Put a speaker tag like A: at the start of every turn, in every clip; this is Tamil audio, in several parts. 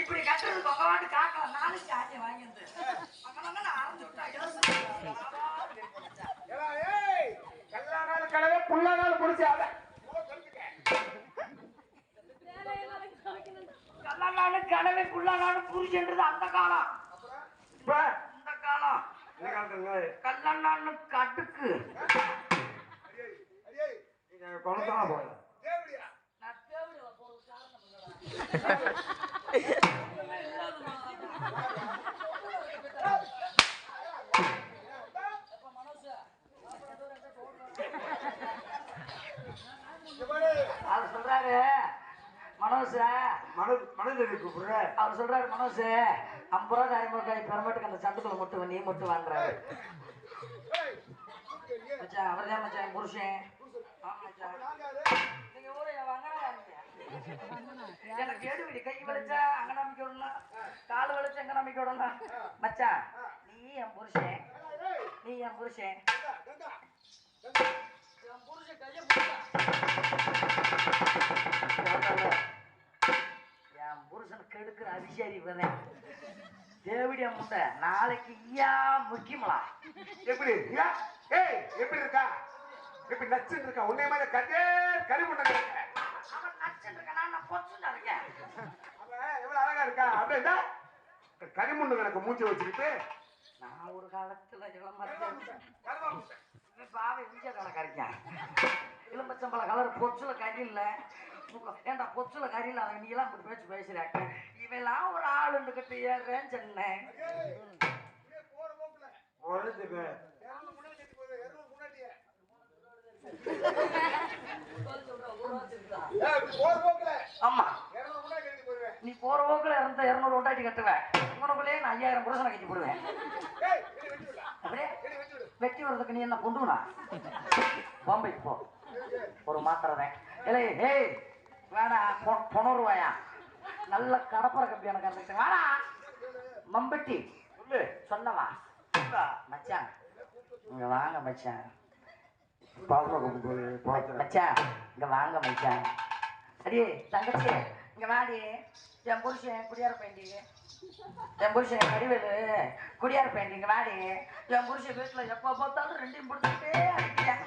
A: இப்படி கட்டுறது பகவான் காக்கல நாளைக்கு ஆட்சி வாங்கிட்டு ஆரம்பிச்சு விட்டா
B: கடவை புள்ளனால முடிச்சாத
A: கல்லானாலும் கடவை புள்ளனாலும் புரிச்சுன்றது அந்த காலம். இப்ப இந்த காலம் கல்லண்ணான்னு கட்டுக்கு
B: கொண்டா போய்
A: அவர் சொல்றாரு மனோஜ் அவர் சொல்றாரு மனோஜ் 50 ரூபா 50 ரூபாய் பெருமாட்டுக்கு அந்த சந்துக்குள்ள முட்டு நீ முட்டு வாங்குறாரு மச்சான். அவர்தான் மச்சான் புருஷன். நீங்க ஊரை எனக்கு எடுவிடி கை வலிச்சா அங்க நம்பிக்கை விடணும், கால் வலிச்சா எங்க நம்பிக்கை விடணும். மச்சான் நீ என் புருஷன், நீ என் புருஷன். என் புருஷன் கைய என் புருஷனுக்கு எடுக்கிற அபிஷேரி இவன் தேவிடிய முண்டை நாளைக்கு ஐயா முக்கியமலா
B: எப்படி எப்படி இருக்கா? எப்படி நச்சுன்னு இருக்கா? உன்னை மாதிரி கறி முண்டை
A: அவன் நச்சுன்னு இருக்கா, நான் பொச்சுன்னு இருக்கேன்.
B: அவன் எவ்வளவு அழகா இருக்கா? அப்படின்னா கரிமுண்டு எனக்கு மூச்சு வச்சுக்கிட்டு
A: நான் ஒரு காலத்துல பாவை இஞ்ச கணக்காரிக்கேன் இளம்பச்சம்பள கலர் பொச்சுல கறி இல்ல ஏன்டா பொச்சுல கறி இல்ல அதை நீ எல்லாம் இப்படி பேச்சு பேசுறாக்க இவெல்லாம் ஒரு ஆளுண்டு கிட்ட ஏறேன் சொன்னேன். ஆமா நீ போற போக்குல இருந்த 200 ஓட்டாட்டி கட்டுவேன் உனக்குள்ளே நான் 5000 புருஷனை கட்டி போடுவேன். அப்படியே வெட்டி வர்றதுக்கு நீ என்ன கொண்டுனா பாம்பைக்கு போ ஒரு மாத்திரதேன் இல்லை. ஏய் வேணா 90 ரூபாயா நல்ல கடப்பற கம்பி எனக்கு அந்த வேணா மம்பட்டி சொன்னவா மச்சான் இங்க வாங்க மச்சான், மச்சான் இங்க வாங்க மச்சான். அடியே தங்கச்சி இங்க வாடி, என் புருஷன் குடியார பேண்டி, என் புருஷன் கடிவேலு குடியார பேண்டி இங்க வாடி. என் புருஷன் வீட்டுல எப்ப பார்த்தாலும் ரெண்டையும் பிடிச்சிட்டே அடிக்கிறேன்.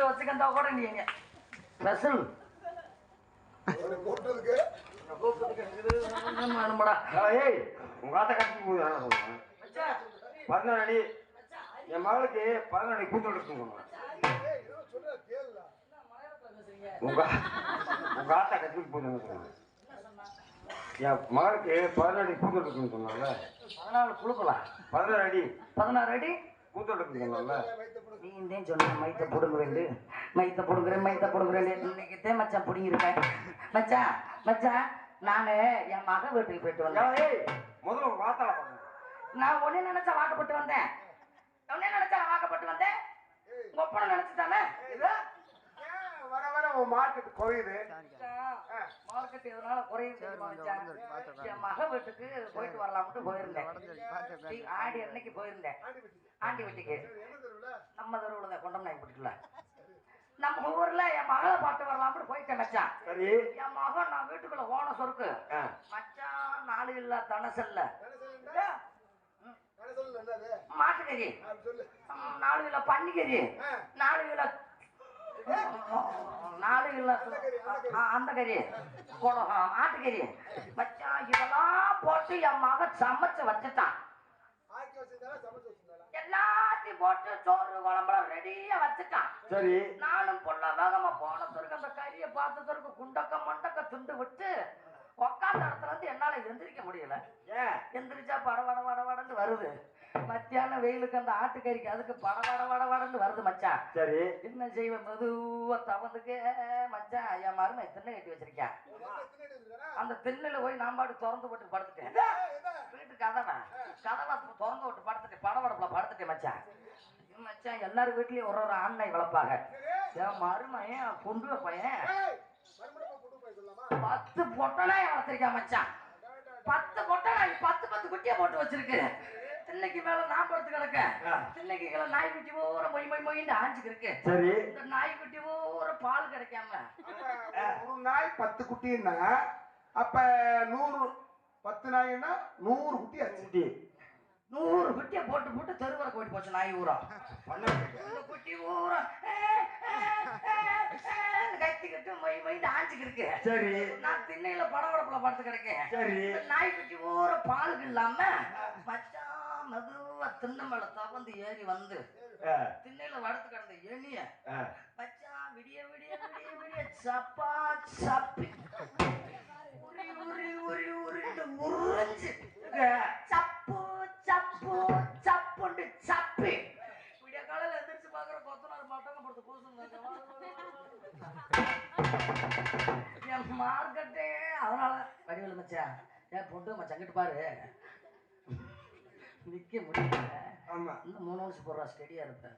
A: வச்சுக்கா கூட நீங்க ஸ்பெஷல்
B: உங்க ஆத்த கட்டி போகுது 14 அடி என் மகளுக்கு 14 அடி கூத்தல் இருக்குங்க. உங்க ஆத்தா கட்டி போகுதுன்னு சொன்னாங்க. என் மகளுக்கு 14 அடி கூத்தல் இருக்குன்னு சொன்னாங்கல்ல.
A: 14 குழுக்கலாம்
B: 16 அடி
A: 16 அடி
B: கூத்தல் இருக்குன்னு சொன்னாங்கல்ல.
A: நீ இந்தேன்னு சொன்ன மைத்த புடுங்குறேன் மைத்த புடுங்குறேன் இன்னைக்குத்தே மச்சான் பிடிங்கிருக்கேன். மச்சான் மச்சான் நானு என் மக வீட்டுக்கு போயிட்டு வந்தேன்.
B: முதல்ல உங்க வாத்தால
A: நான் ஒன்னே நினைச்சா வாக்கப்பட்டு வந்தேன். ஒன்னே நினைச்சா வாக்கப்பட்டு வந்தேன். உங்க ஒப்பனை நினைச்சுதானே
B: வர வர உன் மார்க்கெட் குறையுது.
A: மார்க்கெட் எதனால குறையுது? என் மக வீட்டுக்கு போயிட்டு வரலாம்னு போயிருந்தேன். ஆடி அன்னைக்கு போயிருந்தேன் ஆண்டி வீட்டுக்கு. நம்ம தெருவுல தான் கொண்டம் நாய் பிடிக்கல நம்ம ஊர்ல என் மகளை பாட்டு வரலாம்னு போயிட்டேன் மச்சான். என் மகன் நான் வீட்டுக்குள்ள ஓன சொருக்கு மச்சான் 4 இல்ல தனசல்ல மாட்டுக்கறி 4 கிலோ பன்னிக்கறி 4 கிலோ அந்த கறி ஆட்டுக்கறி மச்சான் இதெல்லாம் போட்டு என் மகன் சமைச்சு வச்சுட்டான். எல்லாத்தையும் போட்டு சோறு குழம்புலாம் ரெடியா வச்சுட்டான். சரி நானும் பொண்ணா வேகமா போன பிறகு அந்த கறியை பார்த்த பிறகு குண்டக்க மண்டக்க துண்டு விட்டு உக்காந்த இடத்துல இருந்து என்னால எந்திரிக்க முடியல. எந்திரிச்சா படவடன்னு வருது. மத்தியான வெயிலுக்கு அந்த ஆட்டுக்கறிக்கு அதுக்கு படவடன்னு வருது மச்சான். சரி என்ன செய்வேன் மெதுவா தவந்துக்கு மச்சான் என் மருமை திண்ணை கட்டி வச்சிருக்கேன். அந்த திண்ணையில போய் நான் பாட்டு திறந்து போட்டு படுத்துட்டேன். வீட்டு கதவை திறந்து விட்டு படுத்துட்டேன். படவடப்புல படுத்துட்டேன் மச்சான். மச்சான் எல்லாரும் வீட்லயும் ஒரு ஒரு ஆண் நாய் வளர்ப்பாங்க. என் மருமையன் கொண்டு பையன் 10 பொட்டனாய் வளர்த்திருக்கான் மச்சான். 10 பொட்டனாய் 10 குட்டியை போட்டு வச்சிருக்கு. இன்னைக்கு மேல நான் படுத்து கிடக்க. இன்னைக்கு நாய்க்குட்டி பூரா மொய் மொய் மொயின்னு ஆஞ்சுக்கு இருக்கு.
B: சரி.
A: இந்த நாய்க்குட்டி பூரா பால் கிடைக்காம
C: ஒரு நாய் 10 குட்டின்னா அப்ப 100 10 நாய்னா 100 குட்டி ஆச்சு.
A: 100 குட்டியை போட்டு போட்டு தெருவரை ஓடி போச்சு நாய் ஊரா. இந்த குட்டி ஊரா கத்திக்கிட்டு மொய் மொயின்னு ஆஞ்சுக்கு இருக்கு.
B: சரி.
A: நான் திண்ணையில படவடப்புல படுத்து கிடக்கேன்.
B: சரி.
A: நாய்க்குட்டி ஊரா பாலுக்கு இல்லாம மச்சான் மெதுவா திண்ணை மேல தவந்து ஏறி வந்து திண்ணையில வடுத்து கிடந்த எண்ணிய மச்சான் விடிய விடிய விடிய விடிய சப்பா சப்பி உரி உரி உரி உரின்னு உறிஞ்சு சப்பு சப்பு சப்புண்டு சப்பி விடிய காலையில எந்திரிச்சு பாக்குற கொத்தனார் மட்டங்க போடுத்து பூசுங்க என் மார்க்கெட்டே. அதனால வடிவில் மச்சான் ஏன் பொண்ணு மச்சான் கிட்ட பாரு நிக்க முடியல.
C: ஆமா.
A: இன்னும் 3 வருஷம் போடுறா ஸ்டெடியா இருப்பேன்.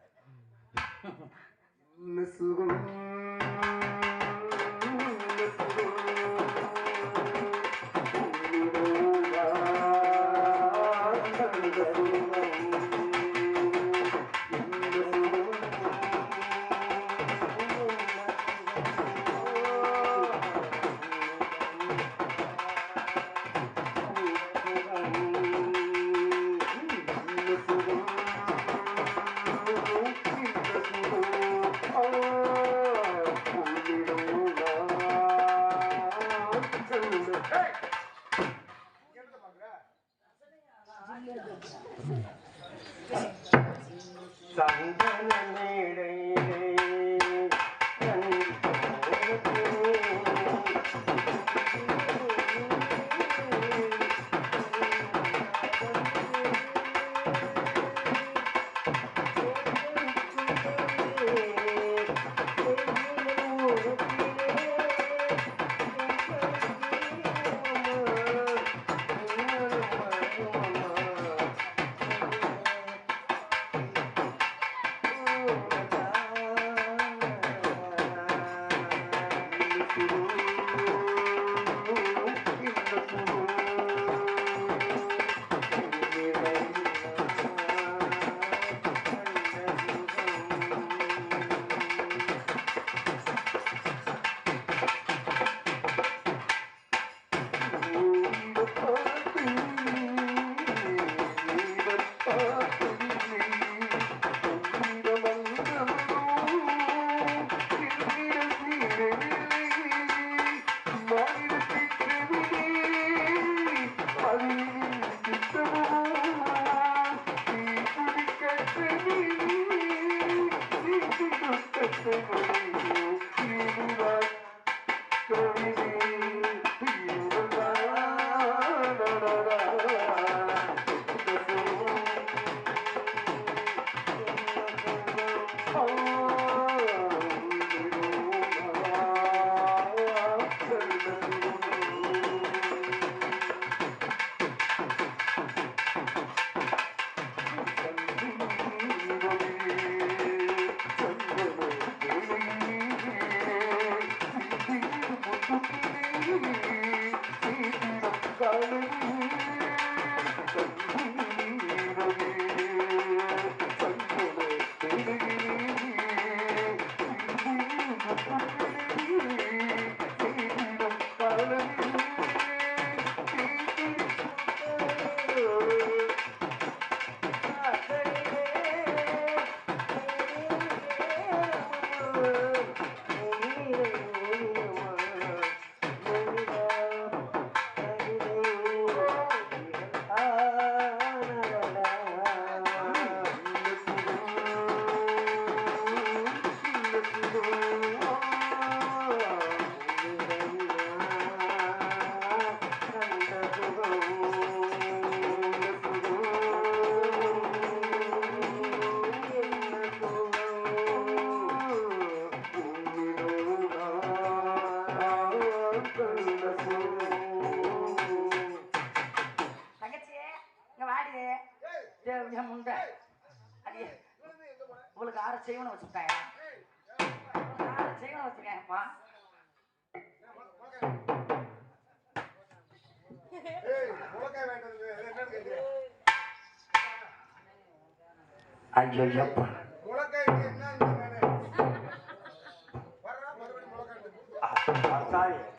A: 6 செய்வன வச்சுட்டாங்க. 6 செய்வன வச்சுட்டாங்கப்பா. ஐயோ எப்பா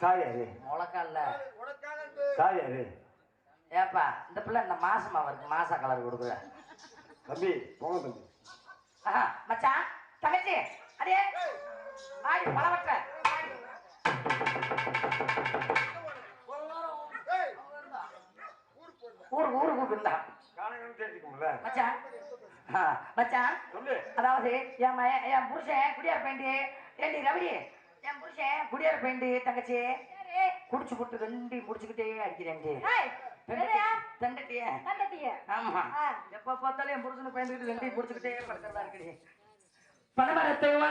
B: சாரி அது
A: முளக்கல்ல
B: சாரி அது
A: ஏப்பா இந்த பிள்ளை இந்த மாசமா இருக்கு மாசா கலர் கொடுக்குற
B: தம்பி போங்க தம்பி
A: மச்சான் தங்கச்சி அடே ஆடி பழவற்ற ஊருக்கு இருந்தா மச்சான் மச்சான் அதாவது என் புருஷன் குடியார பெயிண்டு ஏண்டி ரவி என் புருஷன் குடியார பெயிண்டு தங்கச்சி குடிச்சு போட்டு ரெண்டி முடிச்சுக்கிட்டே அடிக்கிறேன் ஆமா எப்ப பார்த்தாலும் என் புருஷனை பயந்துக்கிட்டு ரெண்டையும் முடிச்சுக்கிட்டே படுக்கிறதா இருக்குடி பணமரத்தை